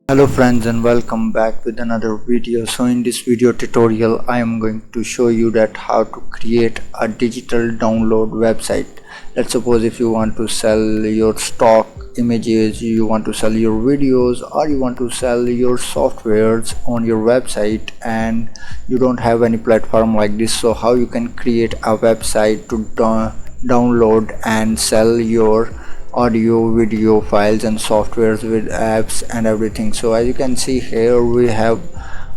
Hello friends and welcome back with another video. So in this video tutorial I am going to show you that how to create a digital download website. Let's suppose if you want to sell your stock images, you want to sell your videos, or you want to sell your softwares on your website and you don't have any platform like this. So how you can create a website to download and sell your audio video files and softwares with apps and everything. So as you can see here, we have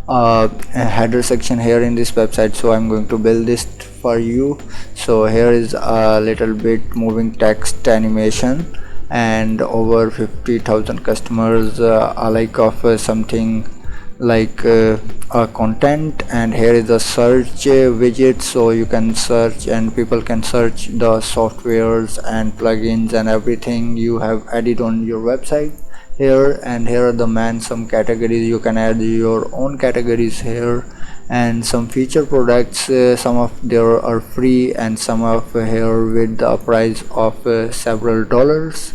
a header section here in this website, so I'm going to build this for you. So here is a little bit moving text animation, and over 50,000 customers alike of something like content, and here is the search widget, so you can search and people can search the softwares and plugins and everything you have added on your website here. And here are the some categories. You can add your own categories here, and some feature products, some of there are free and some of here with the price of several dollars.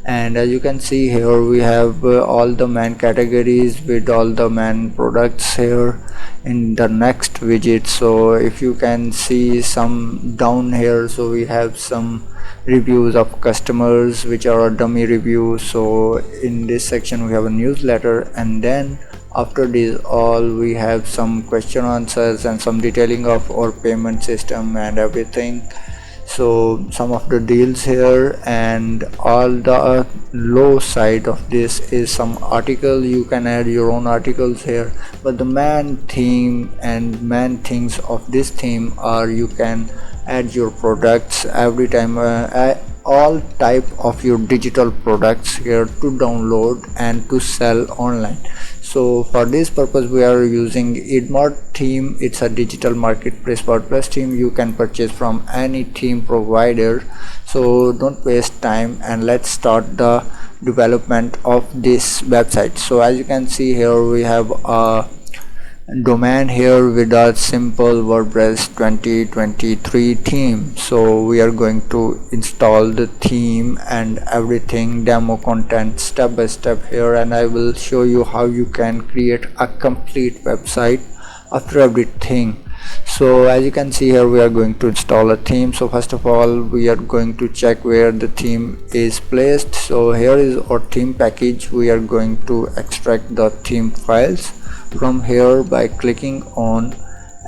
And as you can see here, we have all the main categories with all the main products here in the next widget. So if you can see some down here, so we have some reviews of customers which are a dummy review. So in this section we have a newsletter, and then after this all we have some question answers and some detailing of our payment system and everything. So some of the deals here, and all the low side of this is some article. You can add your own articles here, but the main theme and main things of this theme are you can add your products every time, all type of your digital products here to download and to sell online. So for this purpose we are using Edmart theme. It's a digital marketplace WordPress theme. You can purchase from any theme provider. So don't waste time and let's start the development of this website. So as you can see here, we have a domain here with a simple WordPress 2023 theme. So we are going to install the theme and everything, demo content step by step here, and I will show you how you can create a complete website after everything. So as you can see here, we are going to install a theme. So first of all we are going to check where the theme is placed. So here is our theme package. We are going to extract the theme files from here by clicking on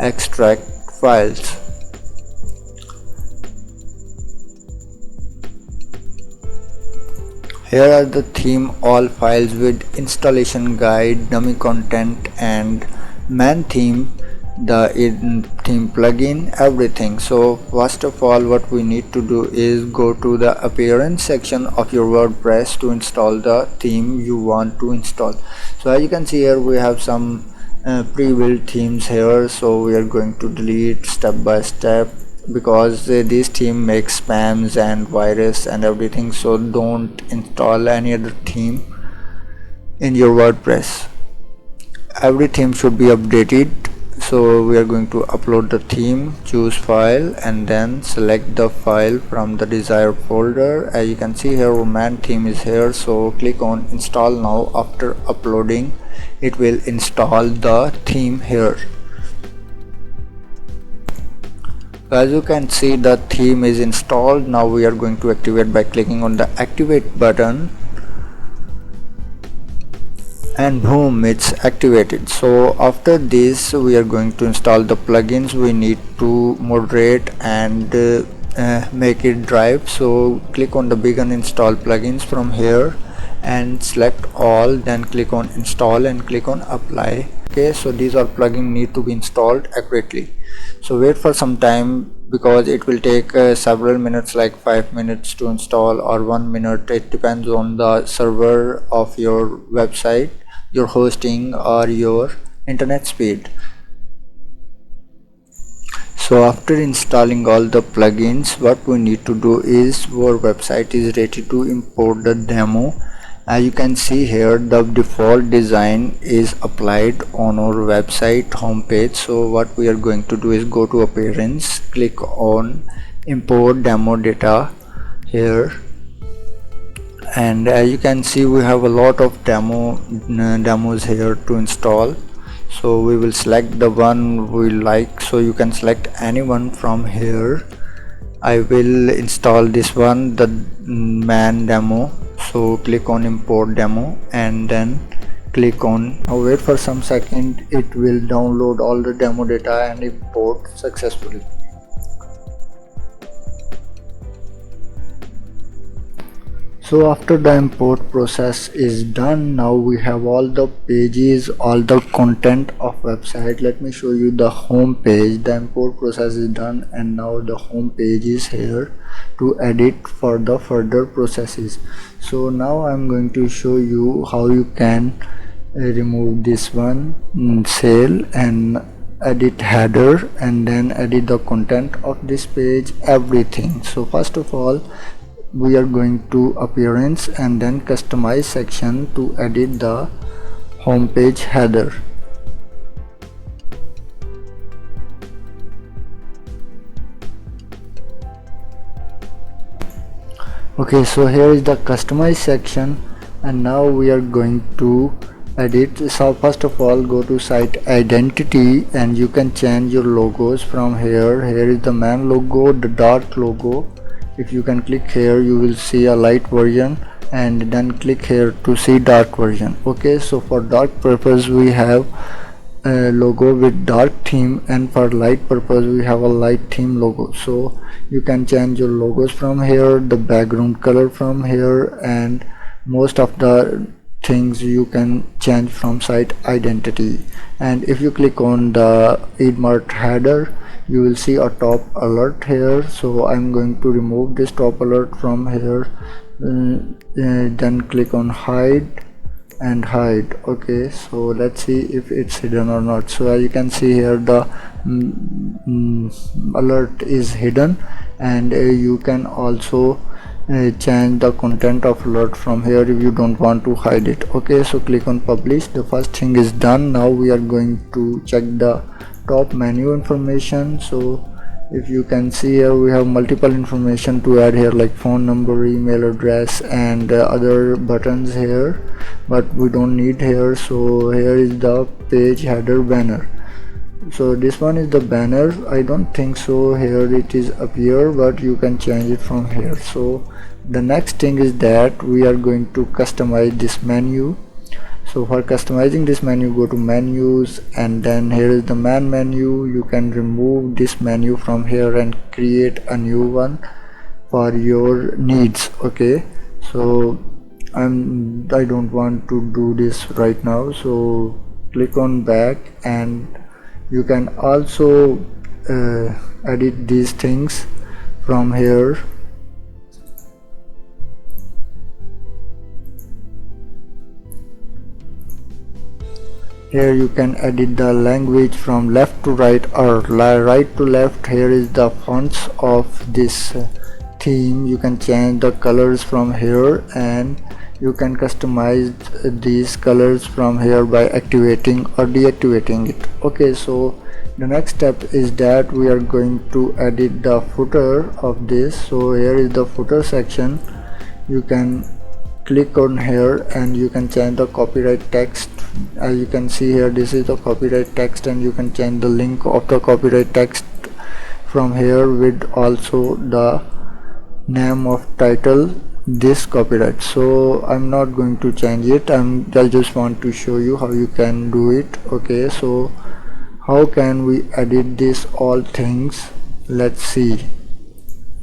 extract files. Here are the theme all files with installation guide, dummy content, and main theme, the theme plugin, everything. So first of all what we need to do is go to the appearance section of your WordPress to install the theme you want to install. So as you can see here, we have some pre-built themes here, so we are going to delete step by step because this theme makes spams and virus and everything. So don't install any other theme in your WordPress. Every theme should be updated. So we are going to upload the theme, choose file, and then select the file from the desired folder. As you can see here, main theme is here, so click on install now. After uploading, it will install the theme here. As you can see, the theme is installed. Now we are going to activate by clicking on the activate button, and boom, it's activated. So after this we are going to install the plugins. We need to moderate and make it drive. So click on the begin install plugins from here and select all, then click on install and click on apply. Okay, so these all plugins need to be installed accurately. So wait for some time because it will take several minutes, like 5 minutes to install or 1 minute. It depends on the server of your website, your hosting, or your internet speed. So after installing all the plugins, what we need to do is our website is ready to import the demo. As you can see here, the default design is applied on our website homepage. So what we are going to do is go to appearance, click on import demo data here, and as you can see we have a lot of demos here to install. So we will select the one we like, so you can select anyone from here. I will install this one, the man demo. So click on import demo and then click on, wait for some second, it will download all the demo data and import successfully. So after the import process is done, now we have all the pages, all the content of website. Let me show you the home page. The import process is done and now the home page is here to edit for the further processes. So now I'm going to show you how you can remove this one, sale, and edit header, and then edit the content of this page, everything. So first of all, we are going to appearance and then customize section to edit the home page header. Okay, so here is the customize section and now we are going to edit. So first of all, go to site identity and you can change your logos from here. Here is the man logo, the dark logo. If you can click here, you will see a light version, and then click here to see dark version. Okay, so for dark purpose we have a logo with dark theme, and for light purpose we have a light theme logo. So you can change your logos from here, the background color from here, and most of the things you can change from site identity. And if you click on the Edmart header, you will see a top alert here. So I'm going to remove this top alert from here, then click on hide and hide. Okay, so let's see if it's hidden or not. So as you can see here, the alert is hidden, and you can also change the content of alert from here if you don't want to hide it. Okay, so click on publish. The first thing is done. Now we are going to check the top menu information. So if you can see here, we have multiple information to add here, like phone number, email address, and other buttons here, but we don't need here. So here is the page header banner. So this one is the banner. I don't think so here it is appear, but you can change it from here. So the next thing is that we are going to customize this menu. So for customizing this menu, go to menus, and then here is the man menu. You can remove this menu from here and create a new one for your needs. Okay, so I don't want to do this right now, so click on back, and you can also edit these things from here. Here you can edit the language from left to right or right to left. Here is the fonts of this theme. You can change the colors from here, and you can customize these colors from here by activating or deactivating it. Okay, so the next step is that we are going to edit the footer of this. So here is the footer section. You can click on here and you can change the copyright text. As you can see here, this is the copyright text, and you can change the link of the copyright text from here with also the name of title, this copyright. So I'm not going to change it. I just want to show you how you can do it. Okay, so how can we edit this all things? Let's see.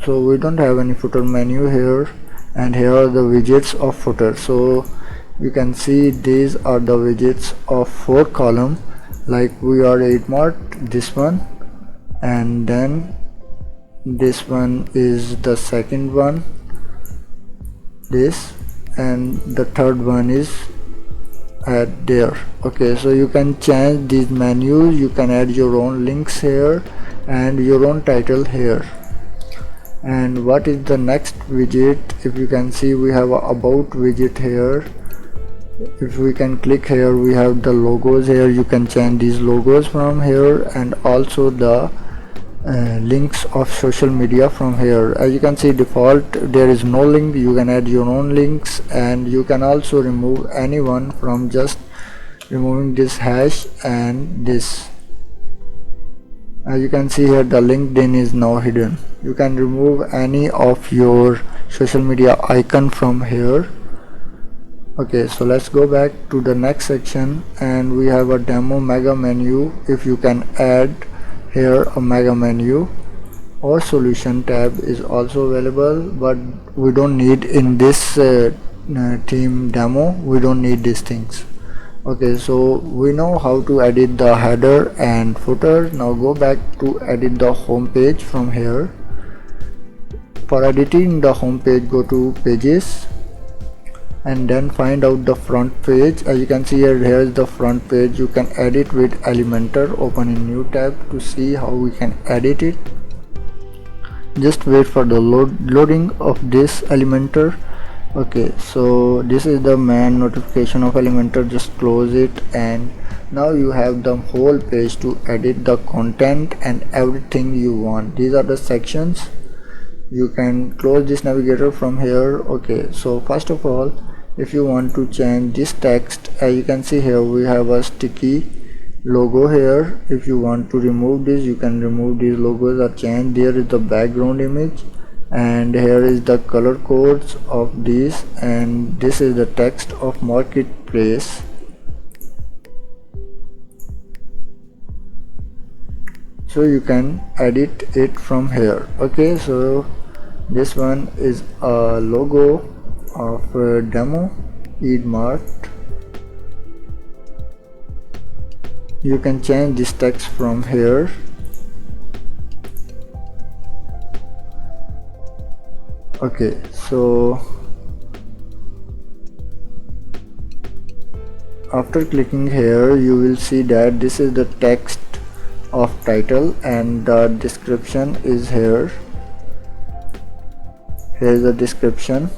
So we don't have any footer menu here, and here are the widgets of footer. So you can see these are the widgets of 4 column, like we are Edmart, this one, and then this one is the second one, this, and the third one is at there. Okay, so you can change these menus. You can add your own links here and your own title here. And what is the next widget? If you can see, we have a about widget here. If we can click here, we have the logos here. You can change these logos from here, and also the links of social media from here. As you can see, default there is no link. You can add your own links, and you can also remove anyone from just removing this hash and this. As you can see here, the LinkedIn is now hidden. You can remove any of your social media icon from here. Okay, so let's go back to the next section, and we have a demo mega menu. If you can add here a mega menu, or solution tab is also available, but we don't need in this theme demo. We don't need these things. Okay, so we know how to edit the header and footer. Now go back to edit the home page from here. For editing the home page, go to pages and then find out the front page. As you can see here is the front page. You can edit with Elementor. Open a new tab to see how we can edit it. Just wait for the loading of this Elementor. Okay, so this is the main notification of Elementor. Just close it, and now you have the whole page to edit the content and everything you want. These are the sections. You can close this navigator from here. Okay, so first of all, if you want to change this text, as you can see here, we have a sticky logo here. If you want to remove this, you can remove these logos or change. There is the background image, and here is the color codes of this, and this is the text of marketplace. So you can edit it from here. Okay, so this one is a logo of a demo Edmart. You can change this text from here. Okay, so after clicking here, you will see that this is the text of title, and the description is here. Here is the description.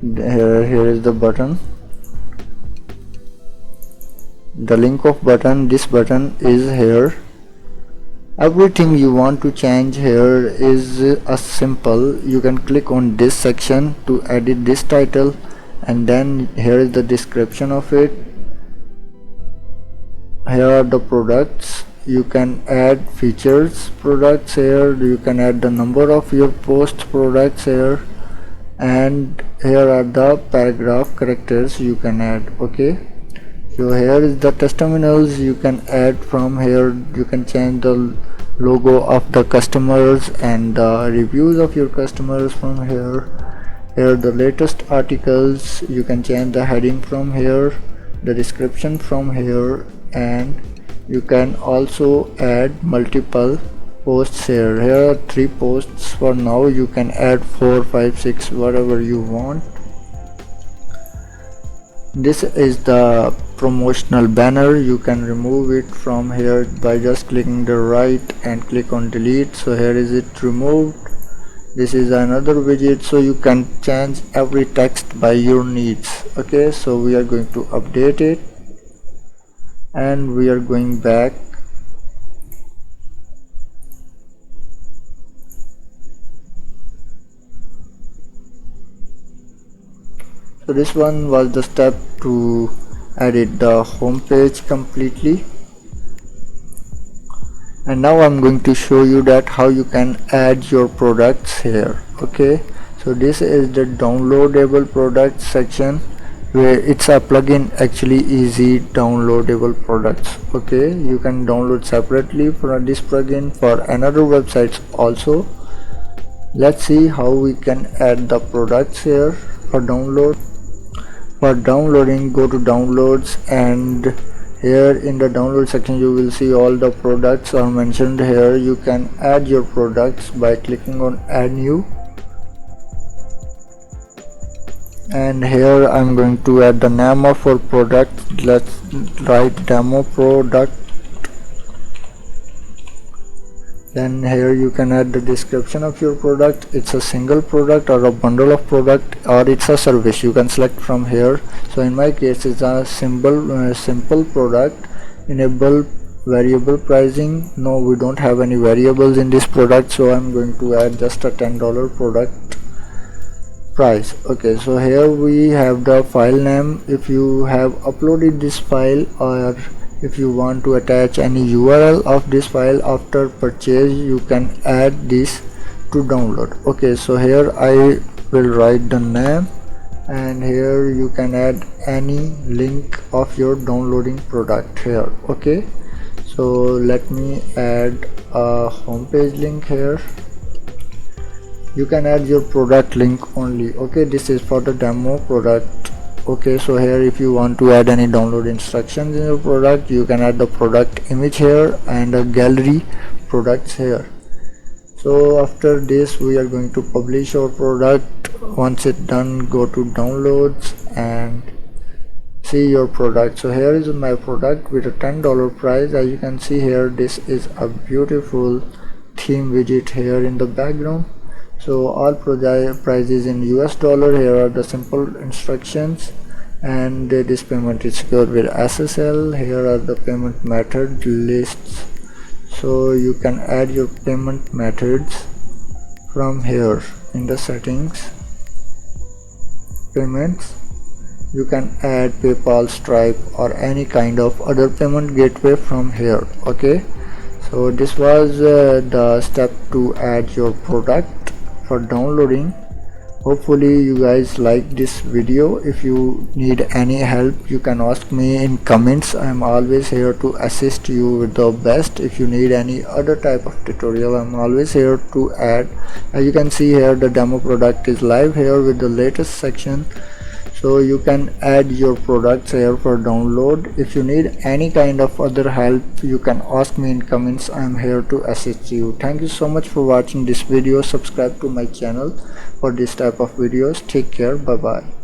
Here is the button. The link of button, this button is here. Everything you want to change here is a simple. You can click on this section to edit this title, and then here is the description of it. Here are the products. You can add features products here. You can add the number of your post products here, and here are the paragraph characters you can add. Okay, so here is the testimonials you can add from here. You can change the logo of the customers and the reviews of your customers from here. Here are the latest articles. You can change the heading from here, the description from here, and you can also add multiple posts here. Here are 3 posts for now. You can add 4, 5, 6, whatever you want. This is the promotional banner. You can remove it from here by just clicking the right and click on delete. So here is it removed. This is another widget, so you can change every text by your needs. Okay, so we are going to update it, and we are going back. So this one was the step to edit the home page completely, and now I'm going to show you that how you can add your products here. Okay, so this is the downloadable products section, where it's a plugin, actually easy downloadable products. Okay, you can download separately for this plugin for another websites also. Let's see how we can add the products here for download. For downloading, go to downloads, and here in the download section you will see all the products are mentioned here. You can add your products by clicking on add new, and here I'm going to add the name of our product. Let's write demo product. Then here you can add the description of your product. It's a single product or a bundle of product, or it's a service. You can select from here. So in my case it's a simple product. Enable variable pricing. No, we don't have any variables in this product, so I'm going to add just a $10 product price. Okay, so here we have the file name. If you have uploaded this file, or if you want to attach any URL of this file after purchase, you can add this to download. Okay, so here I will write the name, and here you can add any link of your downloading product here. Okay, so let me add a homepage link here. You can add your product link only. Okay, this is for the demo product. Okay, so here if you want to add any download instructions in your product, you can add the product image here and a gallery products here. So after this we are going to publish our product. Once it's done, go to downloads and see your product. So here is my product with a $10 price. As you can see here, this is a beautiful theme widget here in the background. So all prices in US dollar. Here are the simple instructions, and this payment is secured with SSL. Here are the payment method lists, so you can add your payment methods from here in the settings. Payments, you can add PayPal, Stripe, or any kind of other payment gateway from here. Okay, so this was the step to add your product for downloading. Hopefully you guys like this video. If you need any help, you can ask me in comments. I'm always here to assist you with the best. If you need any other type of tutorial, I'm always here to add. As you can see here, the demo product is live here with the latest section, so you can add your products here for download. If you need any kind of other help, you can ask me in comments. I'm here to assist you. Thank you so much for watching this video. Subscribe to my channel for this type of videos. Take care. Bye bye.